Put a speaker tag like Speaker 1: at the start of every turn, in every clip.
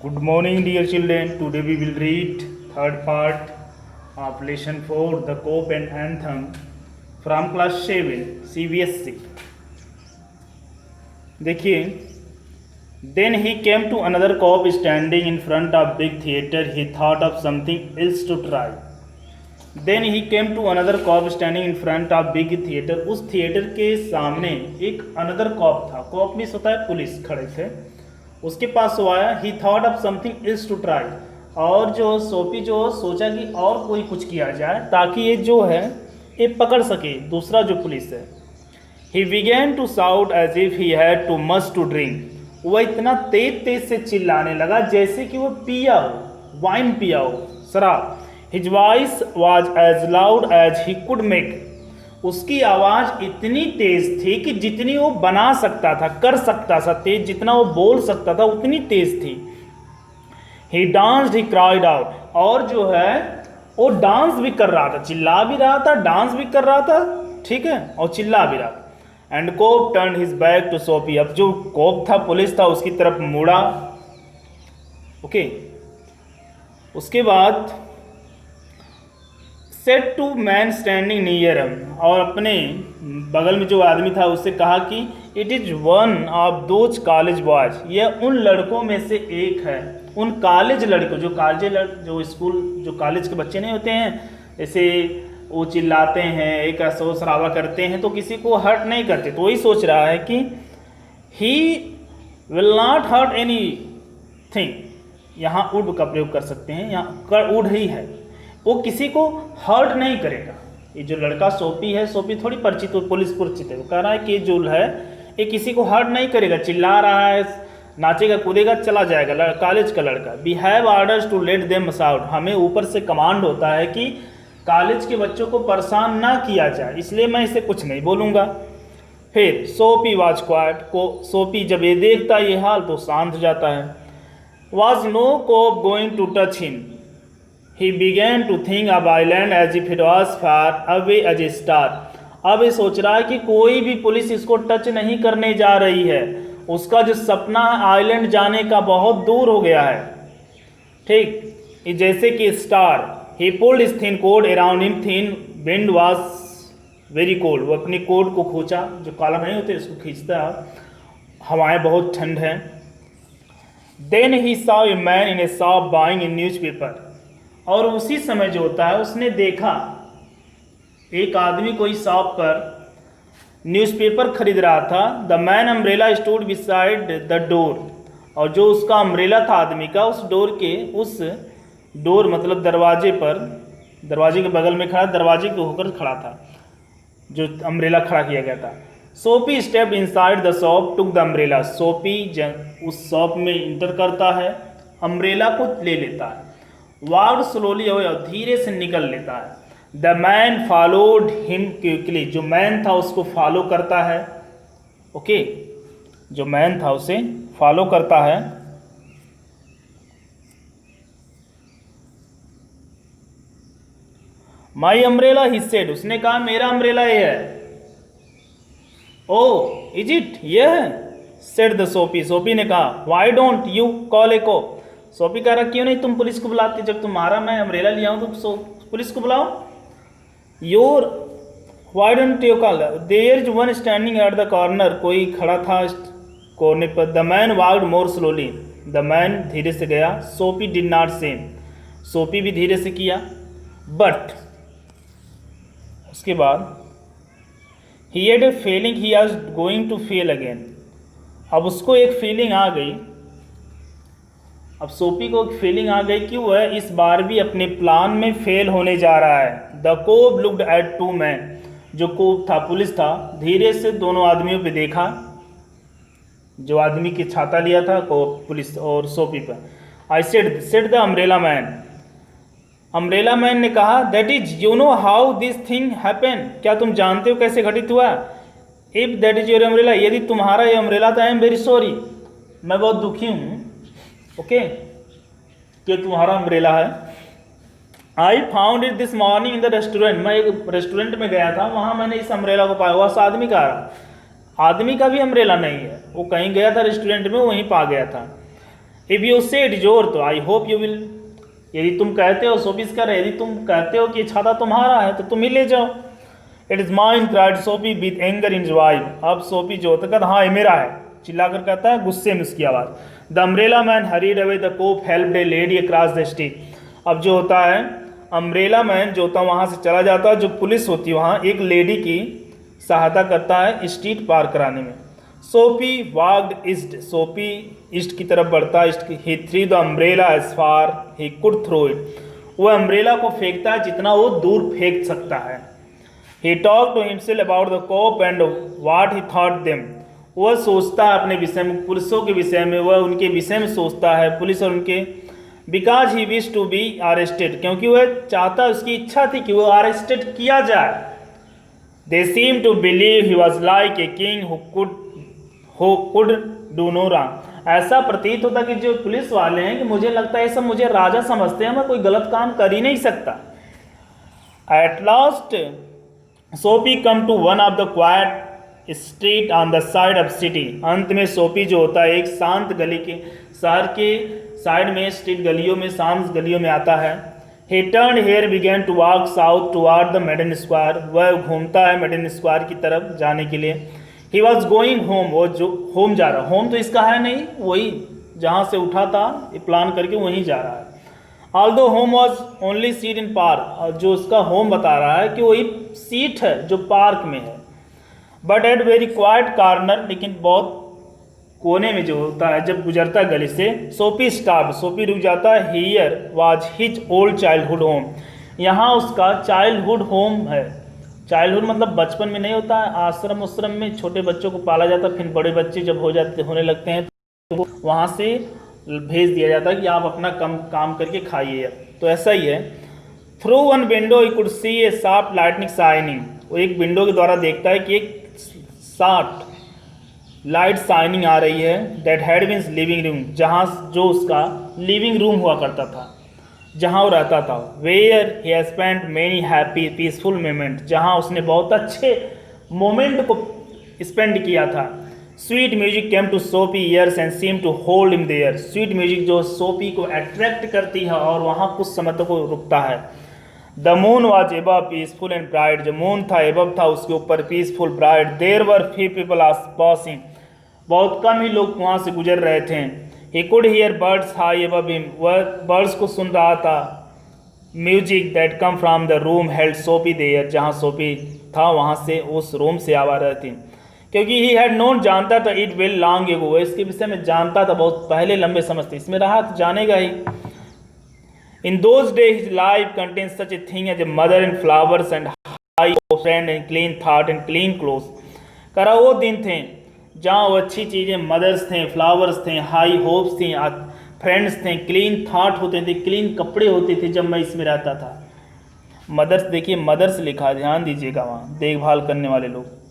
Speaker 1: Good morning, dear children. Today we will read third part of lesson 4, the Cope and Anthem from class 7, CBSC. देखिए, then he came to another cop standing in front of big theater. He thought of something else to try. Then he came to another cop standing in front of big theater. उस theatre के सामने एक another cop था. Cop means होता है police, खड़े थे. उसके पास वो आया. He thought of something else to try. और जो सोपी जो सोचा कि और कोई कुछ किया जाए ताकि ये जो है ये पकड़ सके दूसरा जो पुलिस है. He began to shout as if he had too much to drink. वह इतना तेज तेज से चिल्लाने लगा जैसे कि वो पिया हो, वाइन पिया हो, शराब. His voice was as loud as he could make. उसकी आवाज़ इतनी तेज थी कि जितनी वो बना सकता था, कर सकता था तेज, जितना वो बोल सकता था उतनी तेज थी. He danced, he cried out. और जो है वो डांस भी कर रहा था, चिल्ला भी रहा था, डांस भी कर रहा था, ठीक है, और चिल्ला भी रहा था. And cop turn his back to Soapy. अब जो कोप था पुलिस था उसकी तरफ मुड़ा. ओके, उसके बाद set to man standing near him. और अपने बगल में जो आदमी था उससे कहा कि it is one of those college boys. यह उन लड़कों में से एक है, उन कॉलेज लड़कों जो स्कूल जो कॉलेज के बच्चे नहीं होते हैं, जैसे वो चिल्लाते हैं, एक शोर शराबा करते हैं तो किसी को हर्ट नहीं करते. तो वही सोच रहा है कि he will not hurt anything. यहाँ वुड का प्रयोग कर सकते हैं, यहाँ वुड ही है, वो किसी को हर्ट नहीं करेगा. ये जो लड़का सोपी है, सोपी थोड़ी परिचित, पुलिस परिचित है, वो कह रहा है कि जो है ये किसी को हर्ट नहीं करेगा, चिल्ला रहा है, नाचेगा कूदेगा, चला जाएगा, कॉलेज का लड़का. We have orders to let them out. हमें ऊपर से कमांड होता है कि कॉलेज के बच्चों को परेशान ना किया जाए, इसलिए मैं इसे कुछ नहीं बोलूँगा. फिर सोपी वाज क्वाइट. सोपी जब ये देखता ये हाल तो शांत हो जाता है. Was no cop going to touch him. He began to think of island as if it was far away as a star. अब ये सोच रहा है कि कोई भी पुलिस इसको टच नहीं करने जा रही है. उसका जो सपना है आइलैंड जाने का बहुत दूर हो गया है, ठीक, जैसे कि star. He pulled his thin coat around him. Thin wind was very cold. वो अपनी कोट को खींचा, जो कॉलर नहीं होते उसको खींचता है, हवाएं बहुत ठंड हैं. Then he saw a man in a shop buying a newspaper. और उसी समय जो होता है उसने देखा एक आदमी कोई शॉप पर न्यूज़पेपर खरीद रहा था. The man umbrella stood beside the door. और जो उसका अम्ब्रेला था आदमी का, उस डोर मतलब दरवाजे पर, दरवाजे के बगल में खड़ा, दरवाजे के होकर खड़ा था जो अम्ब्रेला खड़ा किया गया था. सोपी stepped inside the shop, took the umbrella. सोपी उस शॉप में इंटर करता है, अम्ब्रेला को ले लेता है. वॉक्ड स्लोली अवे, और धीरे से निकल लेता है. The man followed him quickly. जो मैन था उसको फॉलो करता है. ओके, जो मैन था उसे फॉलो करता है. माई अम्ब्रेला ही सेड. उसने कहा मेरा अम्ब्रेला ये है. ओ इज इट, ये है, सेड द सोपी. सोपी ने कहा वाई डोंट यू कॉल ए कोप. सोपी कह रहा क्यों नहीं तुम पुलिस को बुलाते, जब तुम्हारा मैं अम्ब्रेला लिया हूँ तो पुलिस को बुलाओ. Your why don't you call. There is one standing at the corner. कोई खड़ा था कोने पर. The man walked more slowly. The man धीरे से गया. सोपी डिड नॉट सेम. सोपी भी धीरे से किया. बट उसके बाद he had a feeling he was going to fail again. अब उसको एक फीलिंग आ गई, अब सोपी को एक फीलिंग आ गई कि वह इस बार भी अपने प्लान में फेल होने जा रहा है. The cop looked at to man. जो कोप था पुलिस था, धीरे से दोनों आदमियों पे देखा, जो आदमी की छाता लिया था कोप पुलिस और सोपी पर. I said the umbrella man. Umbrella man ने कहा that is you know how this thing happen. क्या तुम जानते हो कैसे घटित हुआ. If that is your umbrella. यदि तुम्हारा ये अम्ब्रेला था, आई एम वेरी सॉरी, मैं बहुत दुखी हूँ, ओके, कि तुम्हारा अम्ब्रेला है. I found it this morning in the restaurant. मैं एक रेस्टोरेंट में गया था, वहाँ मैंने इस अम्ब्रेला को पाया. हुआ उस आदमी का आदमी का भी अम्ब्रेला नहीं है, वो कहीं गया था रेस्टोरेंट में, वहीं पा गया था. इफ़ यू से इट योर तो आई होप यू विल, यदि तुम कहते हो, सोपी कर यदि तुम कहते हो कि ये छाता तुम्हारा है तो तुम ही ले जाओ। इट इज़ माइन क्राइड सोपी विद एंगर इन वाइव। अब सोपी जो होता कहता हाँ ये मेरा है, चिल्लाकर कहता है गुस्से में उसकी आवाज़। The umbrella man hurried away the cop helped a lady across the street. अब जो होता है अम्ब्रेला मैन जो होता है वहाँ से चला जाता है, जो पुलिस होती है वहाँ एक लेडी की सहायता करता है स्ट्रीट पार कराने में। सोपी वाग्ड ईस्ट, सोपी ईस्ट की तरफ बढ़ता है। He threw the umbrella as far he could throw it, वो अम्ब्रेला को फेंकता है जितना वो दूर फेंक सकता है। He talk to himself about the cope and what he thought them, वह सोचता है अपने विषय में, पुलिसों के विषय में, वह उनके विषय में सोचता है, पुलिस और उनके। Because he wish to be arrested, क्योंकि वह चाहता, उसकी इच्छा थी कि वह अरेस्टेड किया जाए। They seem to believe he was like a king who could do no wrong. ऐसा प्रतीत होता कि जो पुलिस वाले हैं कि मुझे लगता है ये सब मुझे राजा समझते हैं, मैं कोई गलत काम कर ही नहीं सकता। At last Soapy come to one of the quiet street on the side of city. अंत में सोपी जो होता है एक शांत गली के, शहर के साइड में, स्ट्रीट गलियों में, शांत गलियों में आता है। He turn here began to walk south toward the maiden square, वह घूमता है मेडन स्क्वायर की तरफ जाने के लिए। ही वॉज गोइंग होम, वो जो होम जा रहा, होम तो इसका है नहीं, वही जहाँ से उठा था ये प्लान करके वहीं जा रहा है। Although home was only seat in park, और जो उसका होम बता रहा है कि वही सीट है जो पार्क में है। But at very quite corner, लेकिन बहुत कोने में जो होता है, जब गुजरता है गली से, सोपी स्टॉप, सोपी रुक जाता है। Here was his old childhood home, यहाँ उसका चाइल्डहुड होम है। चाइल्डहुड मतलब बचपन में नहीं होता है, आश्रम उश्रम में छोटे बच्चों को पाला जाता है, फिर बड़े बच्चे जब होने लगते हैं तो वहाँ से भेज दिया जाता है कि आप अपना काम करके खाइए। तो ऐसा ही है। Through one window he could see A sharp lightning shining, वो एक विंडो के द्वारा देखता है कि एक शार्प लाइट शाइनिंग आ रही है। That had been living room, जहाँ जो उसका लिविंग रूम हुआ करता था, जहाँ वो रहता था। Where he spent many happy peaceful moment, जहाँ उसने बहुत अच्छे मोमेंट को स्पेंड किया था। Sweet music came to Soapy ears and seem to hold him there, sweet music जो सोपी को अट्रैक्ट करती है और वहाँ कुछ समय तक वो रुकता है। The moon was above peaceful and bright, जो मून था एबव था उसके ऊपर, peaceful bright. There were few people are passing, बहुत कम ही लोग वहाँ से गुजर रहे थे। He could hear birds high above him, वह बर्ड्स को सुन रहा था। Music that came from the room held Soapy there, जहाँ सोपी था वहाँ से, उस रूम से आवाज रही थी। क्योंकि ही हैड नोन, जानता था, इट विल लॉन्ग एगो, वह इसके विषय में जानता था बहुत पहले, लंबे समय से इसमें रहा तो जानेगा ही। In those days, his life contains such a thing as a mother and flowers and high friend and clean thought and clean clothes. करा वो दिन थे जहाँ वो अच्छी चीज़ें, मदर्स थे, फ्लावर्स थे, हाई होप्स थी, फ्रेंड्स थे, क्लीन थाट होते थे, क्लीन कपड़े होते थे जब मैं इसमें रहता था। मदर्स, देखिए मदर्स लिखा, ध्यान दीजिएगा, वहाँ देखभाल करने वाले लोग।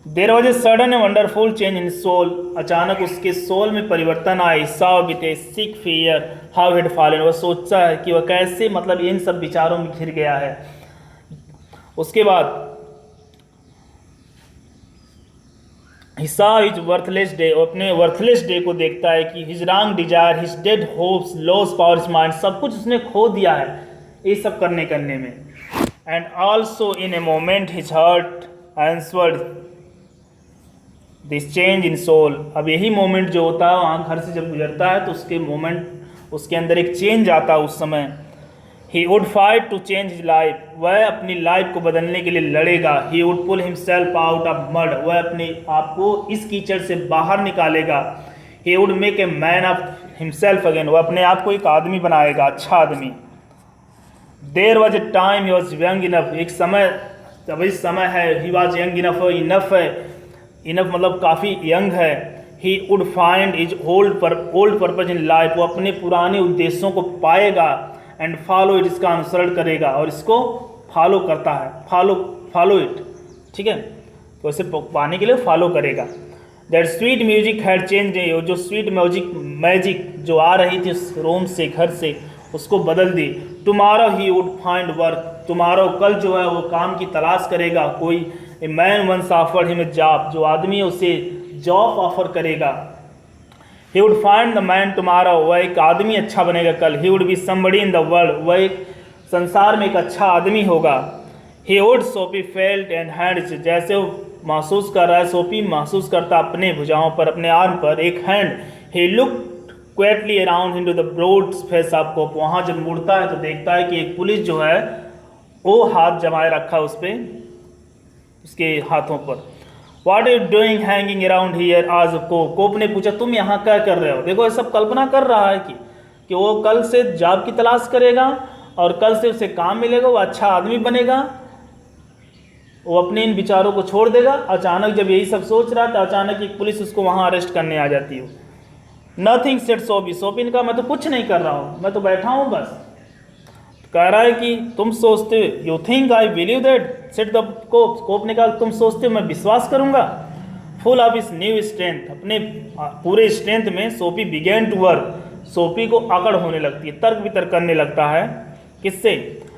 Speaker 1: There was a sudden a wonderful change in soul, अचानक उसके सोल में परिवर्तन आया। Saw with a sick fear how he'd fallen, वह सोचता है कि वह कैसे, मतलब इन सब विचारों में घिर गया है। उसके बाद he saw his worthless day, अपने वर्थलेस डे को देखता है कि his wrong desire, his dead hopes, lost power his mind, सब कुछ उसने खो दिया है ये सब करने में। and also in a moment his heart answered this change in soul, अब यही मोमेंट जो होता है वहाँ घर से जब गुजरता है तो उसके मोमेंट, उसके अंदर एक चेंज आता है उस समय। He would fight to change his life, वह अपनी लाइफ को बदलने के लिए लड़ेगा। He would pull himself out of mud, वह अपने आप को इस कीचड़ से बाहर निकालेगा। He would make a man of himself again, वह अपने आप को एक आदमी बनाएगा, अच्छा आदमी। There was a time he was young enough, एक समय, अभी समय है, he was young enough, enough है, इनफ मतलब काफ़ी यंग है। ही would find is old purpose in life, वो अपने पुराने उद्देश्यों को पाएगा। एंड फॉलो इट, इसका अनुसरण करेगा और इसको फॉलो करता है, फॉलो इट, ठीक है, तो इसे पाने के लिए फॉलो करेगा। That sweet music had change, जो स्वीट मैजिक जो आ रही थी उस रूम से, घर से, उसको बदल दी। Tomorrow he would find work, tomorrow कल जो है वो काम की तलाश करेगा। कोई a man once offered him a job, जो आदमी उसे जॉब ऑफर करेगा। He would find the man tomorrow, वह एक आदमी अच्छा बनेगा कल। He would be somebody in the world, वह एक संसार में एक अच्छा आदमी होगा। He would, Sophie felt and hands, जैसे वो महसूस कर रहा है, सोफी महसूस करता अपने भुजाओं पर, अपने आर्म पर एक hand. He look quietly around into the broad face of Cope, वहाँ जब मुड़ता है तो देखता है कि एक पुलिस जो है वो हाथ जमाए रखा है उस पर, उसके हाथों पर। What are you doing hanging around here? आज कोप ने पूछा तुम यहाँ क्या कर रहे हो। देखो ये सब कल्पना कर रहा है कि वो कल से जॉब की तलाश करेगा और कल से उसे काम मिलेगा, वो अच्छा आदमी बनेगा, वो अपने इन विचारों को छोड़ देगा। अचानक जब यही सब सोच रहा था, अचानक एक पुलिस उसको वहाँ अरेस्ट करने आ जाती है। नथिंग सेड सोफी, सोफी ने कहा मैं तो कुछ नहीं कर रहा हूँ, मैं तो बैठा हूँ बस। कह रहा है कि तुम सोचते, you think I believe that, said the cop, cop ने कहा तुम सोचते हो मैं विश्वास करूंगा। फुल ऑफ इस न्यू स्ट्रेंथ, अपने पूरे स्ट्रेंथ में Sophie began to work, Sophie को अकड़ होने लगती है, तर्क वितर्क करने लगता है। किससे?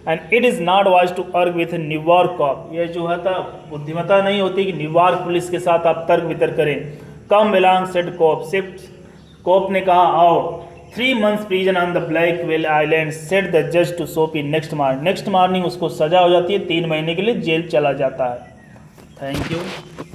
Speaker 1: And it is not wise to argue with New York cop, ये जो है था बुद्धिमत्ता नहीं होती कि न्यूयॉर्क पुलिस के साथ आप तर्क वितर्क करें। कम बिलोंग सेड कोप, सिर्फ कोप ने कहा आओ। 3 months prison on the Blackwell Island, said the judge to Sophie next morning. Next morning उसको सजा हो जाती है, 3 महीने के लिए जेल चला जाता है। Thank you.